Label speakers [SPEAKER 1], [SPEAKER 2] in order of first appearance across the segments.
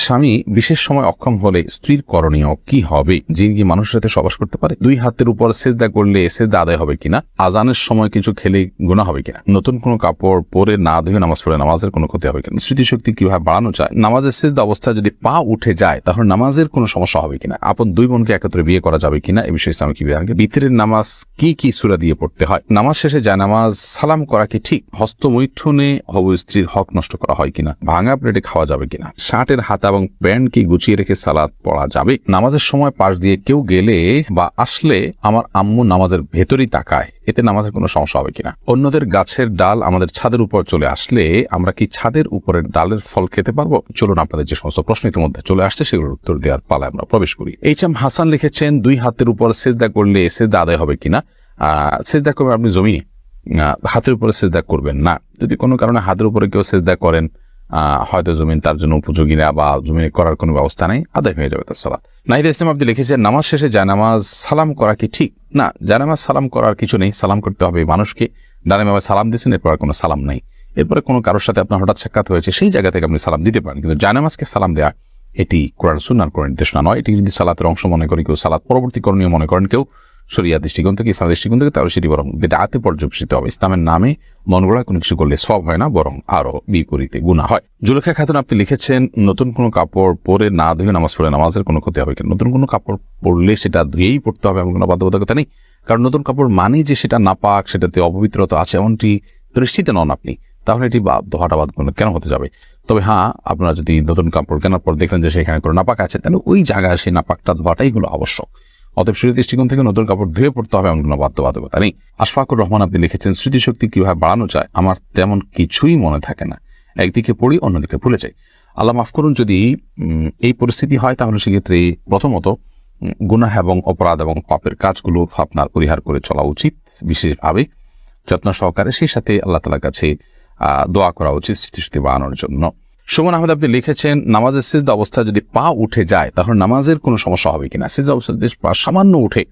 [SPEAKER 1] স্বামী বিশেষ সময় অক্ষম হলে স্ত্রীর করণীয় কি হবে? যিনি কি মানুষের সাথে সবাস করতে পারে? দুই হাতের উপর সেজদা করলে সেজদা আদায় হবে কিনা? আজানের সময় কিছু খেলে গুনাহ হবে কিনা? নতুন কোনো কাপড় পরে না ধুয়ে নামাজ পড়লে নামাজের কোনো ক্ষতি হবে কিনা? স্মৃতিশক্তি কিভাবে বাড়ানো যায়? নামাজের সেজদা অবস্থায় যদি পা উঠে যায় তাহলে নামাজের কোনো সমস্যা হবে কিনা? আপন দুই বোনকে একত্রে বিয়ে করা যাবে কিনা? এই বিষয়ে ইসলাম কি বিধান? বিতরের নামাজ কি কি সূরা দিয়ে পড়তে হয়? নামাজ শেষে যায় নামাজ সালাম করা কি ঠিক? হস্তমৈথুনে হবু স্ত্রীর হক নষ্ট করা হয় কিনা? ভাঙা প্লেটে খাওয়া যাবে কিনা? শার্টের হাতা এবং প্যান্ট কি গুছিয়ে রেখে সালাত পড়া যাবে? নামাজের সময় পাশ দিয়ে কেউ গেলে বা আসলে আমার আম্মু নামাজের ভেতরই তাকায়, এতে নামাজের কোনো সমস্যা হবে কিনা? অন্যদের গাছের ডাল আমাদের ছাদের উপর চলে আসলে আমরা কি ছাদের উপরের ডালের ফল খেতে পারবো? চলুন আপনাদের যে সমস্ত প্রশ্ন ইতিমধ্যে চলে আসছে সেগুলোর উত্তর দেওয়ার পালায় আমরা প্রবেশ করি। এইচ.এম. হাসান লিখেছেন, দুই হাতের উপর সেজদা করলে সেজদা আদায় হবে কিনা? সেজদা করবেন আপনি জমিনে, হাতের উপরে সেজদা করবেন না। যদি কোনো কারণে হাতের উপরে কেউ সেজদা করেন, হয়তো জমিন তার জন্য উপযোগী না বা জমিনে করার কোনো ব্যবস্থা নেই, আদায় হয়ে যাবে তার সালাত। নাহিদ ইসলাম আপনি লিখেছেন, নামাজ শেষে জায়নামাজ সালাম করা কি ঠিক? না, জায়নামাজ সালাম করার কিছু নেই। সালাম করতে হবে মানুষকে। ডানে বামে সালাম দিচ্ছেন, এরপর কোনো সালাম নাই। এরপরে কোনো কারোর সাথে আপনার হঠাৎ সাক্ষাৎ হয়েছে, সেই জায়গা থেকে আপনি সালাম দিতে পারেন, কিন্তু জায়নামাজকে সালাম দেওয়া এটি কোরআন সুন্নাহর কোনো নির্দেশনা নয়। এটি যদি সালাতের অংশ মনে করেন কেউ, সালাত পরবর্তী করণীয় মনে করেন কেউ, শরিয়া দৃষ্টিকোণ থেকে, ইসলামের দৃষ্টিকোণ থেকে, তাহলে সেটি বরং বিদআতে পর্যবেসিত হবে। ইসলামের নামে মন গড়া কোনো কিছু করলে সওয়াব হয় না, বরং আরো বিপরীতে গুনাহ হয়। জুলেখা খাতুন আপনি লিখেছেন, নতুন কোনো কাপড় পরে না ধুয়ে নামাজ পড়লে নামাজের কোনো ক্ষতি হবে কিনা? নতুন কোনো কাপড় পরলে সেটা ধুয়েই পড়তে হবে এমন কোনো বাধ্যবাধকতা নেই, কারণ নতুন কাপড় মানেই যে সেটা নাপাক, সেটাতে অপবিত্রতা আছে এমনটি দৃষ্টিতে নন আপনি, তাহলে এটি ধোয়াটা বাদ কেন হতে যাবে? তবে হ্যাঁ, আপনারা যদি নতুন কাপড় কেনার পর দেখলেন যে সেখানে কোনো নাপাক আছে, তাহলে ওই জায়গায় সেই নাপাকটা ধোয়াটাই হলো আবশ্যক। অতএব শরীর দৃষ্টিকোণ থেকে নতুন কাপড় ধুয়ে পড়তে হবে এমন কোনো বাধ্যবাধকতা নেই। আশফাকুর রহমান আপনি লিখেছেন, স্মৃতিশক্তি কিভাবে বাড়ানো যায়? আমার তেমন কিছুই মনে থাকে না, একদিকে পড়ি অন্যদিকে ভুলে যাই। আল্লাহ মাফ করুন, যদি এই পরিস্থিতি হয় তাহলে সেক্ষেত্রে প্রথমত গুনাহ এবং অপরাধ এবং পাপের কাজগুলো আপনার পরিহার করে চলা উচিত, বিশেষভাবে যত্ন সহকারে। সেই সাথে আল্লাহ তাআলার কাছে দোয়া করা উচিত স্মৃতিশক্তি বাড়ানোর জন্য। সুমন আহমেদ আপনি লিখেছেন, নামাজের সিজদা অবস্থায় যদি পা উঠে যায় তাহলে নামাজের কোনো সমস্যা হবে কিনা? সিজদা অবস্থায় যদি পা সামান্য উঠে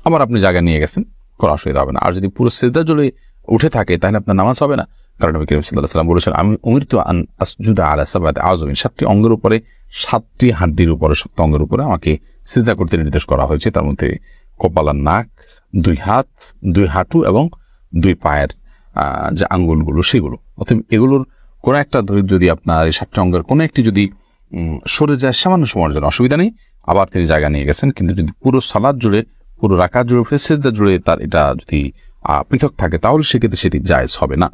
[SPEAKER 1] আবার আপনি জায়গায় নিয়ে গেছেন, কোনো অসুবিধা হবে না। আর যদি পুরো সিজদা জুড়ে উঠে থাকে তাহলে আপনার নামাজ হবে না, কারণ নবী করিম সাল্লাল্লাহু আলাইহি ওয়াসাল্লাম বলেছেন, আমি উমিরতু আন আসজুদা আলা সাবআতি আযমিন, 7টি অঙ্গের উপরে, 7টি হাড্ডির উপরে, শক্ত অঙ্গের উপরে আমাকে সিজদা করতে নির্দেশ করা হয়েছে। তার মধ্যে কপাল আর নাক, 2 হাত, 2 হাঁটু এবং 2 পায়ের যে আঙ্গুলগুলো সেগুলো। অতএব এগুলোর কোনো একটা যদি আপনার এই 7টি অঙ্গের কোনো একটি যদি সরে যায় সামান্য সময়ের জন্য, অসুবিধা নেই, আবার তিনি জায়গা নিয়ে গেছেন। কিন্তু যদি পুরো সালাত জুড়ে, পুরো রাকাত জুড়ে, সিজদা জুড়ে তার এটা যদি পৃথক থাকে তাহলে সেক্ষেত্রে সেটি জায়েজ হবে না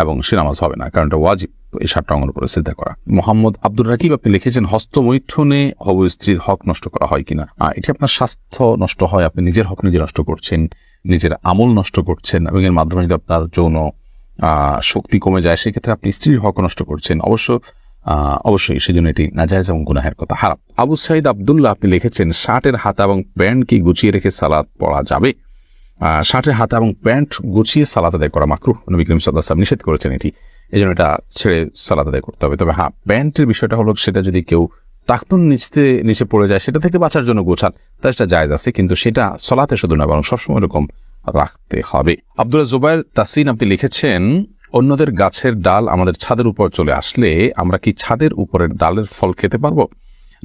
[SPEAKER 1] এবং সে নামাজ হবে না, কারণ এটা ওয়াজিব এই 7টা অঙ্গের উপরে সিজদা করা। মোহাম্মদ আব্দুর রাকিব আপনি লিখেছেন, হস্তমৈথুনে হবু স্ত্রীর হক নষ্ট করা হয় কিনা? এটি আপনার স্বাস্থ্য নষ্ট হয়, আপনি নিজের হক নিজে নষ্ট করছেন, নিজের আমল নষ্ট করছেন, এবং এর মাধ্যমে যদি আপনার যৌন শক্তি কমে যায় সেক্ষেত্রে আপনি স্ত্রীর হক নষ্ট করছেন। অবশ্যই সেজন্য এটি নাজায়েজ এবং গুনাহের কথা, হারাম। আবু সাইদ আব্দুল্লাহ আপনি লিখেছেন, শার্টের হাতা এবং প্যান্ট কি গুছিয়ে রেখে সালাত পড়া যাবে? শার্টের হাতা এবং প্যান্ট গুছিয়ে সালাত আদায় করা মাকরুহ, নবী করিম সাল্লাল্লাহু আলাইহি ওয়াসাল্লাম নিষেধ করেছেন এটি, এই জন্য এটা ছেড়ে সালাত আদায় করতে হবে। তবে হ্যাঁ, প্যান্টের বিষয়টা হলো সেটা যদি কেউ টাকনুন নিচে পড়ে যায় সেটা থেকে বাঁচার জন্য গোছান, তাই সেটা জায়েজ আছে, কিন্তু সেটা সালাতে শুধু না বরং সবসময় এরকম রাখতে হবে। আব্দুল্লাহ জুবাইর তাসিন আপনি লিখেছেন, অন্যদের গাছের ডাল আমাদের ছাদের উপর চলে আসলে আমরা কি ছাদের উপরের ডালের ফল খেতে পারবো?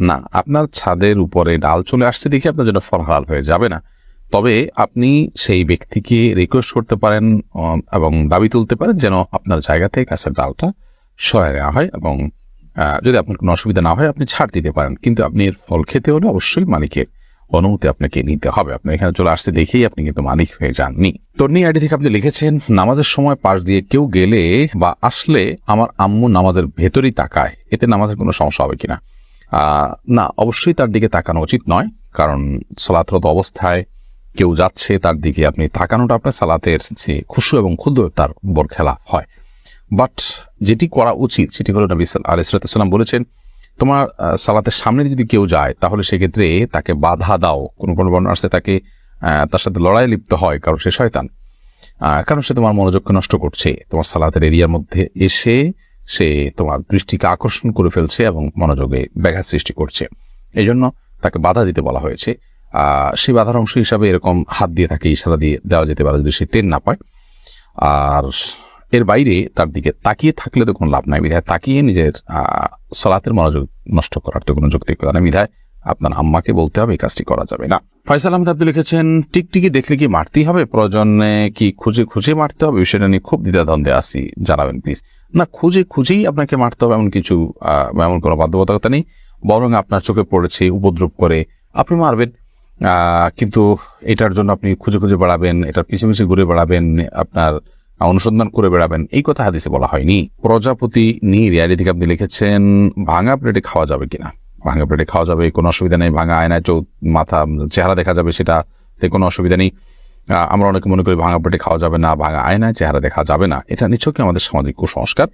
[SPEAKER 1] না, আপনার ছাদের উপরে ডাল চলে আসছে দেখে আপনার জন্য ফল হালাল হয়ে যাবে না। তবে আপনি সেই ব্যক্তিকে রিকোয়েস্ট করতে পারেন এবং দাবি তুলতে পারেন যেন আপনার জায়গা থেকে গাছের ডালটা সরায় নেওয়া হয়, এবং যদি আপনার কোনো অসুবিধা না হয় আপনি ছাড় দিতে পারেন, কিন্তু আপনি এর ফল খেতে হলে অবশ্যই মালিকের অনুমতি আপনাকে নিতে হবে। আপনি এখানে চলে আসতে দেখেই আপনি কিন্তু মালিক হয়ে যাননি। তর্নি আইডি থেকে আপনি লিখেছেন, নামাজের সময় পাশ দিয়ে কেউ গেলে বা আসলে আমার আম্মু নামাজের ভেতরই তাকায়, এতে নামাজের কোনো সমস্যা হবে কিনা? না, অবশ্যই তার দিকে তাকানো উচিত নয়, কারণ সালাতরত অবস্থায় কেউ যাচ্ছে তার দিকে আপনি তাকানোটা আপনার সালাতের যে খুশু এবং ক্ষুদ্রতার বরখেলাফ হয়। বাট যেটি করা উচিত সেটি হলো, নবী আলাইহিস সালাম বলেছেন, তোমার সালাতের সামনে যদি কেউ যায় তাহলে সেক্ষেত্রে তাকে বাধা দাও। কোনো বর্ণনা আছে তাকে তার সাথে লড়াই লিপ্ত হয়, কারণ সে শয়তান, কারণ সে তোমার মনোযোগকে নষ্ট করছে, তোমার সালাতের এরিয়ার মধ্যে এসে সে তোমার দৃষ্টিকে আকর্ষণ করে ফেলছে এবং মনোযোগে ব্যাঘাত সৃষ্টি করছে। এই জন্য তাকে বাধা দিতে বলা হয়েছে। সেই বাধার অংশ হিসাবে এরকম হাত দিয়ে তাকে ইশারা দিয়ে দেওয়া যেতে পারে যদি সে টের না পায়। আর এর বাইরে তার দিকে তাকিয়ে থাকলে তো কোনো লাভ নাই, বিধায় তাকিয়ে নিজের সালাতের মনোযোগ নষ্ট করার তো কোনো যৌক্তিকতা নেই, বিধায় আপনার আম্মাকে বলতে হবে এই কাজটি করা যাবে না। ফয়সাল আহমেদ আপনি লিখেছেন, টিকটিকি দেখলে কি মারতেই হবে, প্রয়োজনে কি খুঁজে খুঁজে মারতে হবে? বিষয়টা নিয়ে খুব দ্বিধাদ্বন্দ্বে আছি, জানাবেন প্লিজ। না, খুঁজে খুঁজেই আপনাকে মারতে হবে এমন কিছু এমন কোনো বাধ্যবাধকতা নেই, বরং আপনার চোখে পড়েছে উপদ্রব করে আপনি মারবেন, কিন্তু এটার জন্য আপনি খুঁজে খুঁজে বেড়াবেন, এটার পিছিয়ে পিছিয়ে ঘুরে বেড়াবেন, আপনার অনুসন্ধান করে বেড়াবেন, এই কথা হাদিসে বলা হয়নি। প্রজাপতি নীর ইয়ারি থেকে আপনি লিখেছেন, ভাঙা প্লেটে খাওয়া যাবে কিনা? ভাঙা প্লেটে খাওয়া যাবে, কোনো অসুবিধা নেই। ভাঙা আয়নায় মাথা চেহারা দেখা যাবে, সেটাতে কোনো অসুবিধা নেই। আমরা অনেকে মনে করি ভাঙা প্লেটে খাওয়া যাবে না, ভাঙা আয়নায় চেহারা দেখা যাবে না, এটা নিছকই আমাদের সামাজিক কুসংস্কার।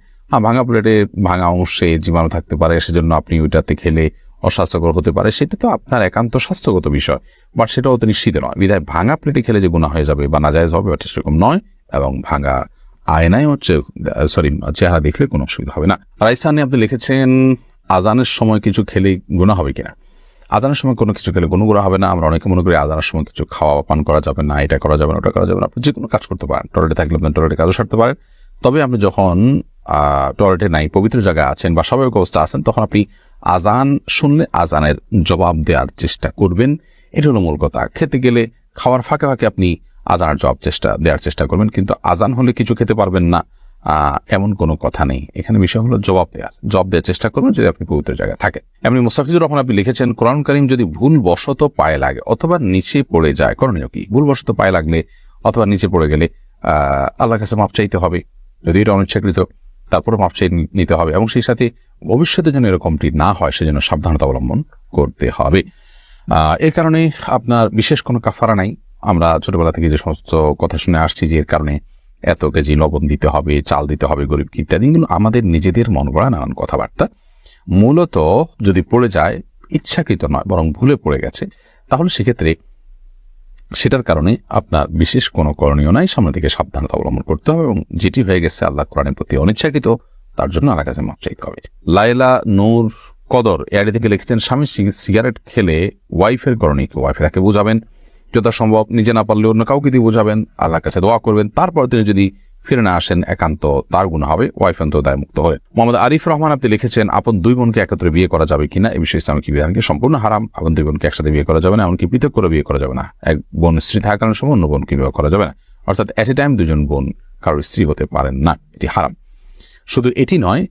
[SPEAKER 1] ভাঙা প্লেটে ভাঙা অংশে জীবাণু থাকতে পারে, সেজন্য আপনি ওইটাতে খেলে অস্বাস্থ্যকর হতে পারে, সেটা তো আপনার একান্ত স্বাস্থ্যগত বিষয়, বাট সেটাও তো নিশ্চিত নয়। বিধায় ভাঙা প্লেটে খেলে যে গুনাহ হয়ে যাবে বা নাজায়েজ হবে, এটা সেরকম নয়। এবং ভাঙা আয়নায় চেহারা দেখলে কোনো অসুবিধা হবে না। রাইসানি আপনি লিখেছেন, আজানের সময় কিছু খেলে গুনাহ হবে কিনা? আজানের সময় কোনো কিছু খেলে কোনো গুনাহ হবে না। আমরা অনেকে মনে করি আজানের সময় কিছু খাওয়া পান করা যাবে না, এটা করা যাবে না, ওটা করা যাবে না। আপনি যে কোনো কাজ করতে পারেন, টয়লেটে থাকলে আপনি টয়লেটে কাজও সারতে পারেন। তবে আপনি যখন টয়লেটে নাই, পবিত্র জায়গায় আছেন বা স্বাভাবিক অবস্থা আছেন, তখন আপনি আজান শুনলে আজানের জবাব দেওয়ার চেষ্টা করবেন। এটা হলো মূল কথা। খেতে গেলে খাওয়ার ফাঁকে ফাঁকে আপনি আজানের জবাব দেওয়ার চেষ্টা করবেন, কিন্তু আজান হলে কিছু খেতে পারবেন না এমন কোনো কথা নেই। এখানে বিষয় হলো জবাব দেওয়ার চেষ্টা করবেন যদি আপনি পবিত্র জায়গায় থাকেন। এমনি মুস্তাফিজুর রহমান আপনি লিখেছেন, কোরআন কারীম যদি ভুলবশত পায়ে লাগে অথবা নিচে পড়ে যায়, করণীয় কি? ভুলবশত পায়ে লাগলে অথবা নিচে পড়ে গেলে আল্লাহর কাছে মাপ চাইতে হবে, যদি এটা অনিচ্ছাকৃত, তারপরে মাপ চাই নিতে হবে, এবং সেই সাথে ভবিষ্যতে যেন এরকমটি না হয় সেজন্য সাবধানতা অবলম্বন করতে হবে। এর কারণে আপনার বিশেষ কোনো কাফারা নাই। আমরা ছোটবেলা থেকে যে সমস্ত কথা শুনে আসছি যে এর কারণে এত কেজি লবণ দিতে হবে, চাল দিতে হবে গরিব ইত্যাদি, কিন্তু আমাদের নিজেদের মন গড়া নানান কথাবার্তা। মূলত যদি পড়ে যায়, ইচ্ছাকৃত নয় বরং ভুলে পড়ে গেছে, তাহলে সেক্ষেত্রে সেটার কারণে আপনার বিশেষ কোনো করণীয় নাই, সামনে থেকে সাবধানতা অবলম্বন করতে হবে, এবং যেটি হয়ে গেছে আল্লাহ কোরআনের প্রতি অনিচ্ছাকৃত, তার জন্য আল্লাহর কাছে মাপ চাইতে হবে। লাইলা নূর কদর এআইডি থেকে লিখেছেন, স্বামী সিগারেট খেলে ওয়াইফের করণীয় কি? ওয়াইফে তাকে বোঝাবেন, যথাসম্ভব নিজে না পারলে অন্য কাউকে দিয়ে বোঝাবেন, আল্লাহর কাছে দোয়া করবেন, তারপর তিনি যদি ফিরে না আসেন একান্ত তার গুনাহ হবে, ওয়াইফ অন্তত দায় মুক্ত হবে। মোহাম্মদ আরিফ রহমান আপনি লিখেছেন, আপন দুই বোনকে একত্রে বিয়ে করা যাবে কিনা? এই বিষয়ে ইসলামিক বিধানকে সম্পূর্ণ হারাম। আপন দুই বোনকে একসাথে বিয়ে করা যাবে না, এমনকি পৃথক করে বিয়ে করা যাবে না। এক বোন স্ত্রী থাকার সময় অন্য বোনকে বিয়ে করা যাবে না, অর্থাৎ এট এ টাইম দুজন বোন কারোর স্ত্রী হতে পারেন না, এটি হারাম। শুধু এটি নয়,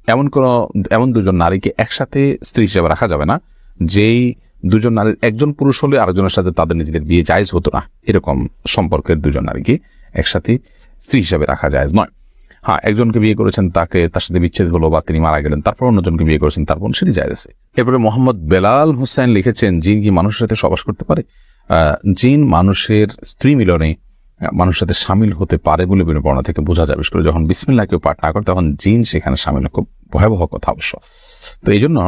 [SPEAKER 1] এমন দুজন নারীকে একসাথে স্ত্রী হিসেবে রাখা যাবে না যেই দুজন নারীর একজন পুরুষ হলে আরেকজনের সাথে তাদের নিজেদের বিয়ে জায়েজ হতো না, এরকম সম্পর্কের দুজন নারীকে একসাথে স্ত্রী হিসেবে রাখা জায়েজ নয়। হ্যাঁ, একজনকে বিয়ে করেছেন, তার সাথে বিচ্ছেদ হলো বা তিনি মারা গেলেন, তারপর অন্যজনকে বিয়ে করেছেন, তারপর সেটি জায়েজ আছে। এরপরে মোহাম্মদ বেলাল হোসেন লিখেছেন, জিন কি মানুষের সাথে সবাস করতে পারে? জিন মানুষের স্ত্রী মিলনে মানুষের সাথে সামিল হতে পারে বলে বর্ণনা থেকে বোঝা যায়। বিশেষ করে যখন বিসমিল্লাহ কেউ পাঠ না করে তখন জিন সেখানে সামিল, খুব ভয়াবহ কথা অবশ্য। তো এই জন্য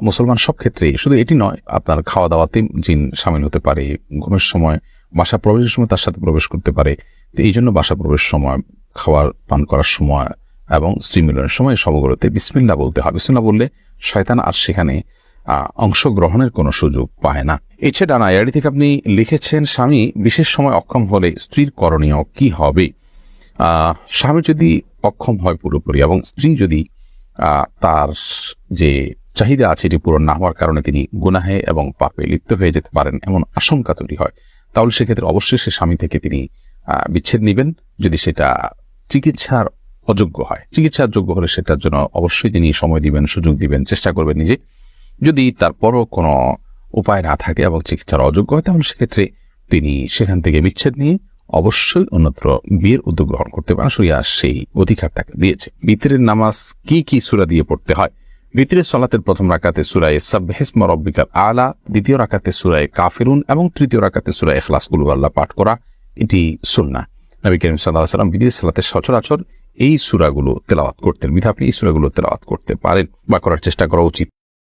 [SPEAKER 1] মুসলমান সব ক্ষেত্রেই, শুধু এটি নয়, আপনার খাওয়া দাওয়াতে জিন সামিল হতে পারে, ঘুমের সময়, বাসা প্রবেশের সময় তার সাথে প্রবেশ করতে পারে। তো এই জন্য বাসা প্রবেশের সময়, খাওয়ার পান করার সময় এবং স্ত্রী মিলনের সময় সবগুলোতে বিসমিল্লাহ বলতে হয়। বিসমিল্লাহ বললে শয়তান আর সেখানে অংশগ্রহণের কোনো সুযোগ পায় না। এছাড়া আইআইডি থেকে আপনি লিখেছেন, স্বামী বিশেষ সময় অক্ষম হলে স্ত্রীর করণীয় কি হবে? স্বামী যদি অক্ষম হয় পুরোপুরি এবং স্ত্রী যদি তার যে চাহিদা আছে এটি পূরণ না হওয়ার কারণে তিনি গুনাহে এবং পাপে লিপ্ত হয়ে যেতে পারেন এমন আশঙ্কা তৈরি হয়, তাহলে সেক্ষেত্রে অবশ্যই সে স্বামী থেকে তিনি বিচ্ছেদ নেবেন। যদি সেটা চিকিৎসার অযোগ্য হয়, চিকিৎসার যোগ্য হলে সেটার জন্য অবশ্যই তিনি সময় দিবেন, সুযোগ দিবেন, চেষ্টা করবেন নিজে। যদি তারপরও কোনো উপায় না থাকে এবং চিকিৎসার অযোগ্য হয়, তাহলে সেক্ষেত্রে তিনি সেখান থেকে বিচ্ছেদ নিয়ে অবশ্যই অন্যত্র বিয়ের উদ্যোগ গ্রহণ করতে পারেন। শরিয়া সেই অধিকার তাকে দিয়েছে। বিতরের নামাজ কি কি সূরা দিয়ে পড়তে হয়? বিতরের সালাতের প্রথম রাকাতে সূরা সাব্বিহিসমা রাব্বিকাল আলা, দ্বিতীয় রাকাতে সূরা কাফিরুন এবং তৃতীয় রাকাতে সূরা ইখলাস কুল হুয়াল্লাহ পাঠ করা, এটি সুন্নাহ। নবী করিম সাল্লাল্লাহু আলাইহি ওয়াসাল্লাম বিতরের সালাতে সচরাচর এই সূরাগুলো তেলাওয়াত করতেন। আপনি এই সূরাগুলো তেলাওয়াত করতে পারেন বা করার চেষ্টা করা উচিত।